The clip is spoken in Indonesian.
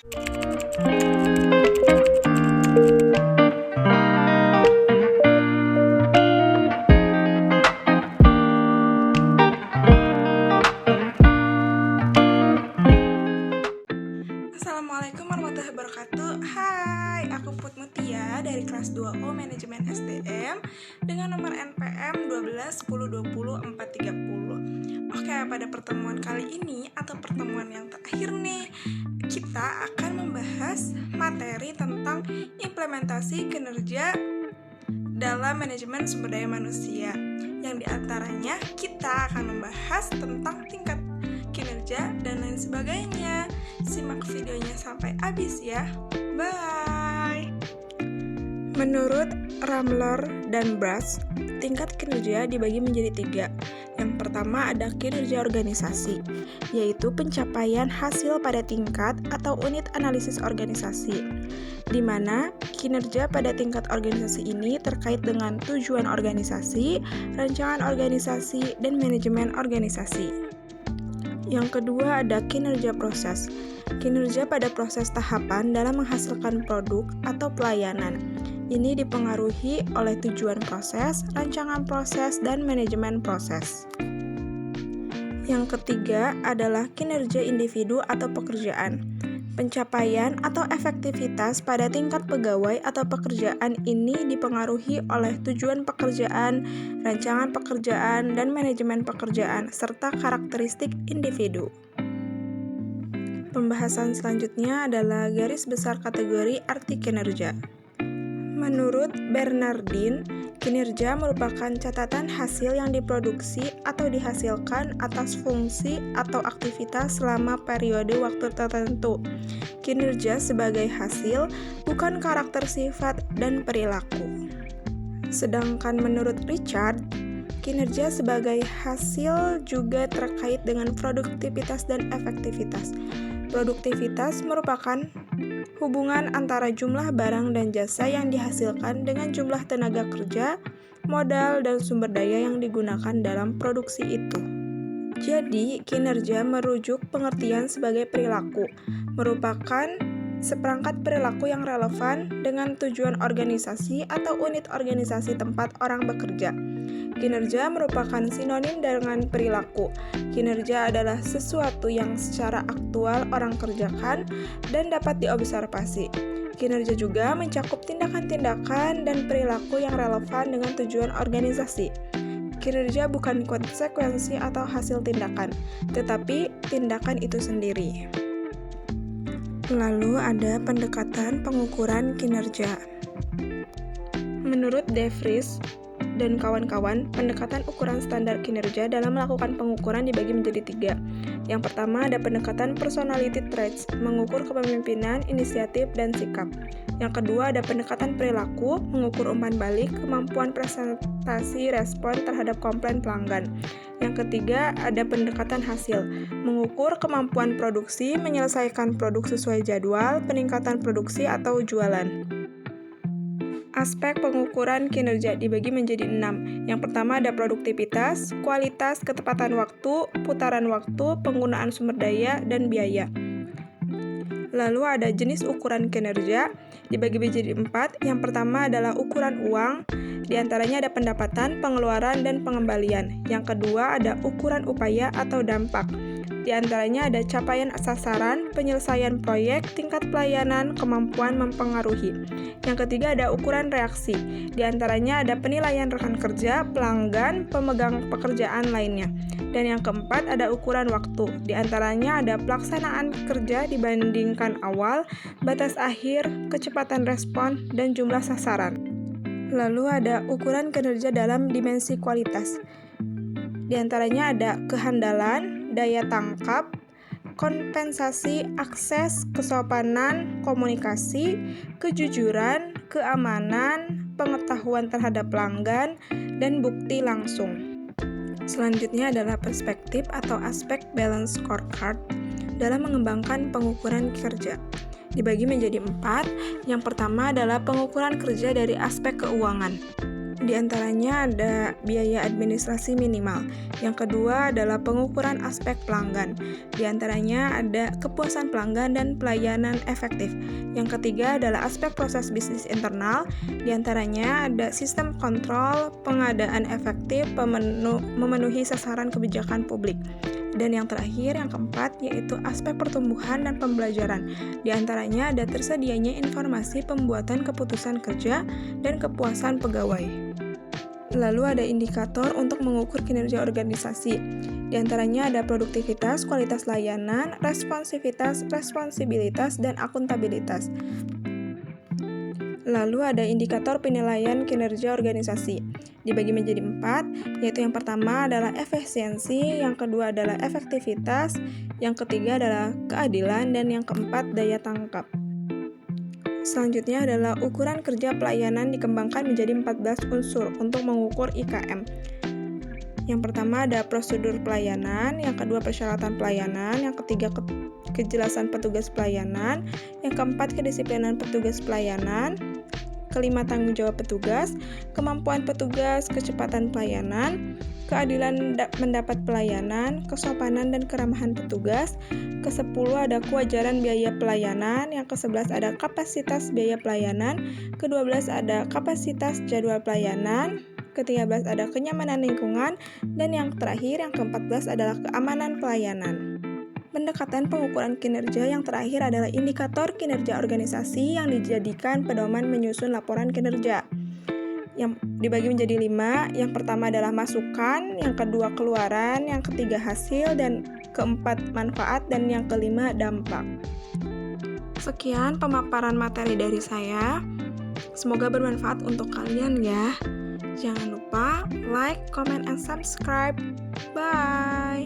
Assalamualaikum warahmatullahi wabarakatuh. Hai, aku Put Mutia dari kelas 2O Manajemen SDM dengan nomor NPM 12 10 20 430. Oke, pada pertemuan kali ini atau pertemuan yang terakhir nih, kita akan membahas materi tentang implementasi kinerja dalam manajemen sumber daya manusia. Yang diantaranya kita akan membahas tentang tingkat kinerja dan lain sebagainya. Simak videonya sampai habis ya. Bye. Menurut Ramler dan Brass, tingkat kinerja dibagi menjadi 3. Yang pertama ada kinerja organisasi, yaitu pencapaian hasil pada tingkat atau unit analisis organisasi, di mana kinerja pada tingkat organisasi ini terkait dengan tujuan organisasi, rancangan organisasi, dan manajemen organisasi. Yang kedua ada kinerja proses. Kinerja pada proses tahapan dalam menghasilkan produk atau pelayanan. Ini dipengaruhi oleh tujuan proses, rancangan proses, dan manajemen proses. Yang ketiga adalah kinerja individu atau pekerjaan. Pencapaian atau efektivitas pada tingkat pegawai atau pekerjaan ini dipengaruhi oleh tujuan pekerjaan, rancangan pekerjaan, dan manajemen pekerjaan, serta karakteristik individu. Pembahasan selanjutnya adalah garis besar kategori arti kinerja. Menurut Bernardin, kinerja merupakan catatan hasil yang diproduksi atau dihasilkan atas fungsi atau aktivitas selama periode waktu tertentu. Kinerja sebagai hasil, bukan karakter sifat dan perilaku. Sedangkan menurut Richard, kinerja sebagai hasil juga terkait dengan produktivitas dan efektivitas. Produktivitas merupakan hubungan antara jumlah barang dan jasa yang dihasilkan dengan jumlah tenaga kerja, modal, dan sumber daya yang digunakan dalam produksi itu. Jadi, kinerja merujuk pengertian sebagai perilaku, merupakan seperangkat perilaku yang relevan dengan tujuan organisasi atau unit organisasi tempat orang bekerja. Kinerja merupakan sinonim dengan perilaku. Kinerja adalah sesuatu yang secara aktual orang kerjakan dan dapat diobservasi. Kinerja juga mencakup tindakan-tindakan dan perilaku yang relevan dengan tujuan organisasi. Kinerja bukan konsekuensi atau hasil tindakan, tetapi tindakan itu sendiri. Lalu ada pendekatan pengukuran kinerja. Menurut De Vries dan kawan-kawan, pendekatan ukuran standar kinerja dalam melakukan pengukuran dibagi menjadi 3. Yang pertama ada pendekatan personality traits, mengukur kepemimpinan, inisiatif, dan sikap. Yang kedua ada pendekatan perilaku, mengukur umpan balik, kemampuan presentasi respon terhadap komplain pelanggan. Yang ketiga ada pendekatan hasil, mengukur kemampuan produksi, menyelesaikan produk sesuai jadwal, peningkatan produksi atau jualan. Aspek pengukuran kinerja dibagi menjadi 6. Yang pertama ada produktivitas, kualitas, ketepatan waktu, putaran waktu, penggunaan sumber daya, dan biaya. Lalu ada jenis ukuran kinerja dibagi menjadi 4. Yang pertama adalah ukuran uang, diantaranya ada pendapatan, pengeluaran, dan pengembalian. Yang kedua ada ukuran upaya atau dampak. Di antaranya ada capaian sasaran, penyelesaian proyek, tingkat pelayanan, kemampuan mempengaruhi. Yang ketiga ada ukuran reaksi. Di antaranya ada penilaian rekan kerja, pelanggan, pemegang pekerjaan lainnya. Dan yang keempat ada ukuran waktu. Di antaranya ada pelaksanaan kerja dibandingkan awal, batas akhir, kecepatan respon, dan jumlah sasaran. Lalu ada ukuran kinerja dalam dimensi kualitas. Di antaranya ada kehandalan, daya tangkap, kompensasi, akses, kesopanan, komunikasi, kejujuran, keamanan, pengetahuan terhadap pelanggan, dan bukti langsung. Selanjutnya adalah perspektif atau aspek balance scorecard dalam mengembangkan pengukuran kerja. Dibagi menjadi 4. Yang pertama adalah pengukuran kerja dari aspek keuangan. Di antaranya ada biaya administrasi minimal. Yang kedua adalah pengukuran aspek pelanggan. Di antaranya ada kepuasan pelanggan dan pelayanan efektif. Yang ketiga adalah aspek proses bisnis internal. Di antaranya ada sistem kontrol, pengadaan efektif, memenuhi sasaran kebijakan publik. Dan yang terakhir, yang keempat, yaitu aspek pertumbuhan dan pembelajaran. Di antaranya ada tersedianya informasi pembuatan keputusan kerja dan kepuasan pegawai. Lalu ada indikator untuk mengukur kinerja organisasi. Di antaranya ada produktivitas, kualitas layanan, responsivitas, responsibilitas, dan akuntabilitas. Lalu ada indikator penilaian kinerja organisasi. Dibagi menjadi 4, yaitu yang pertama adalah efisiensi, yang kedua adalah efektivitas, yang ketiga adalah keadilan, dan yang keempat daya tangkap. Selanjutnya adalah ukuran kerja pelayanan dikembangkan menjadi 14 unsur untuk mengukur IKM. Yang pertama ada prosedur pelayanan, yang kedua persyaratan pelayanan, yang ketiga kejelasan petugas pelayanan, yang keempat kedisiplinan petugas pelayanan, kelima tanggung jawab petugas, kemampuan petugas, kecepatan pelayanan, keadilan mendapat pelayanan, kesopanan dan keramahan petugas, ke-10 ada kewajaran biaya pelayanan, yang ke-11 ada kapasitas biaya pelayanan, ke-12 ada kapasitas jadwal pelayanan, ke-13 ada kenyamanan lingkungan, dan yang terakhir, yang ke-14 adalah keamanan pelayanan. Pendekatan pengukuran kinerja yang terakhir adalah indikator kinerja organisasi yang dijadikan pedoman menyusun laporan kinerja. Yang dibagi menjadi 5, yang pertama adalah masukan, yang kedua keluaran, yang ketiga hasil, dan keempat manfaat, dan yang kelima dampak. Sekian pemaparan materi dari saya. Semoga bermanfaat untuk kalian ya. Jangan lupa like, comment, and subscribe. Bye!